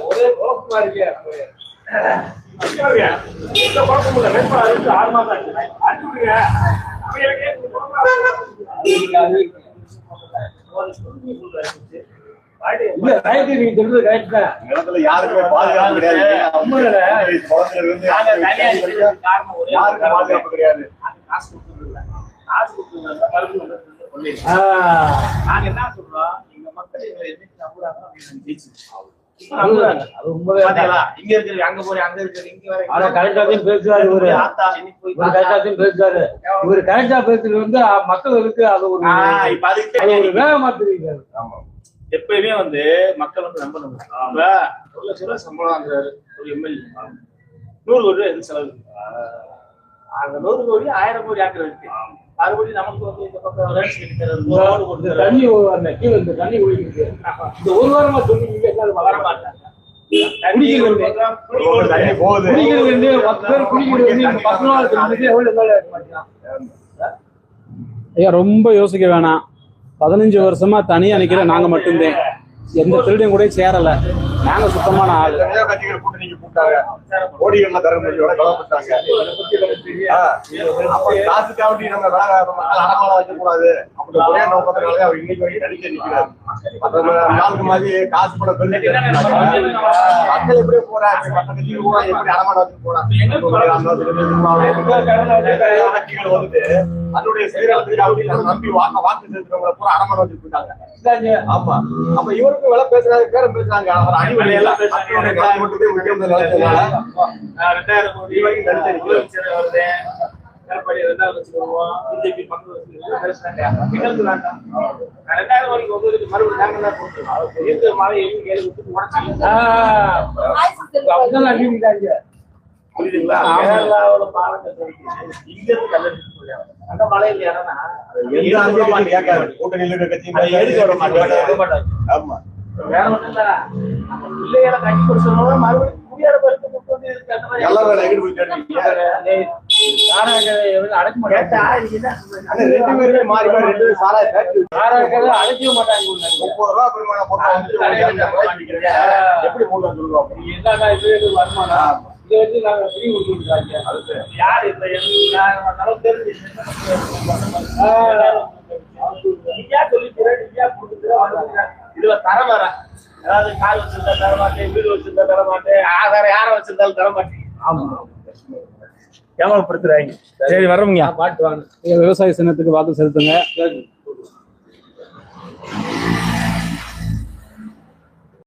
ஒரே ரோக்குமா இருக்கே குழப்பம் இல்லை. வேட்பா 6 மாதம் ஆச்சு. யாருக்குமே பாதுகாப்பு கிடையாது. நாங்க என்ன சொல்றோம், எங்க மக்கள் என்னைக்கு நம்புறாங்க இங்க இருக்கு, அங்க போறேன், அங்க இருக்கு, இங்க வர கரெக்டாத்தையும் பேசுவாரு இவரு. கரெக்டாத்தையும் பேசுவாரு இவரு. கரெக்டா பேசுறது வந்து மக்களுக்கு அது ஒரு வேக மாத்திருக்காரு. எப்பயுமே வந்து மக்கள் வந்து நம்பணும். ஒரு லட்ச ரூபாய் சம்பளம் வாங்குறாரு ஒரு எம்எல்ஏ, 100 கோடி ரூபாய் எது செலவு. அந்த 100 கோடி 1000 கோடி ஆக்குறதுக்கு மறுபடி நமக்கு வந்து இந்த பக்கம் தண்ணி அந்த கீழே இந்த தண்ணி ஒழிக்குது. இந்த ஒரு வாரமா சொன்னீங்க வர மாட்டாங்க. ரொம்ப யோசிக்க வேணாம். 15 வருஷமா தனியா நிக்கிற நாங்க மட்டும்தான். எந்த திருடியும் கூட சேரல. நாங்க சுத்தமான ஆளு. கட்சிகள் கூட்டணிக்கு கூப்பிட்டாங்க, கோடிகள்ல தர முடியோட கலப்பட்டாங்க. காசுக்காவட்டி நம்ம அடமானம் வைக்கக்கூடாது அப்படி ஒரே நோக்கத்தினாலே அவர் இன்னைக்கு வரைக்கும் நடிக்க நிற்கிறார். நாளுக்கு மாதிரி காசு கூட மக்கள் எப்படியே போறாங்க, மற்ற கட்சிகள் கூட எப்படி அடமானம் வச்சு போறாங்க. கட்சிகள் வந்துட்டு அதனுடைய செயலாளர்களுக்கு நம்பி வாக்கு செலுத்துறவங்களை பூரா அடமானம் வச்சு போட்டாங்க. ஆமா, அப்ப இவருக்கு வேலை பேசுறாங்க, பேரம் பேசுறாங்க. அவர் அடிவடை எல்லாம் மட்டுமே முக்கியம். 2000 கோடி முதலமைச்சர் வருது, எடப்பாடி 2000 வச்சுருவோம், பிஜேபி 10 பேசுறாங்க. எங்களுக்கு வேண்டாம். 2000 கோடிக்கு வந்து மறுபடியும் நாங்க தான் போட்டுருக்கோம். இருக்கிற மழை எங்க கேள்வி உடச்சி புரியுதுங்களா? கேரளாவோட பாலத்தை இங்க இருந்து கல்லடிச்சு சொல்லுவாங்க. அந்த மழை இல்லையானா கூட்டணியில் இருக்க கட்சி ஆமா வேற ஒண்ணும் இல்ல. நம்ம பிள்ளைகளை கட்சி கொடுத்தோம்னா மறுபடியும் குடியார பருத்து கொண்டு வந்து அடைக்க மாட்டாங்க. அடைக்க மாட்டாங்க. 30 ரூபாய் பெருமானம் எப்படி என்னன்னா இது வருமானம் இதை வச்சு நாங்க ஃப்ரீ கொடுத்துருக்காங்க. யார் இந்த தெரிஞ்சு இதுல தர வர, அதாவது கால் வச்சிருந்தா தர மாட்டேன், வீடு வச்சிருந்தா தர மாட்டேன், ஆதாரம் யாரை வச்சிருந்தாலும் தர மாட்டேன். ஆமா, கேவலப்படுத்துறாங்க. சரி வர்றோம்யா, பாட்டு வாங்க. விவசாய சின்னத்துக்கு வாக்கு செலுத்துங்க.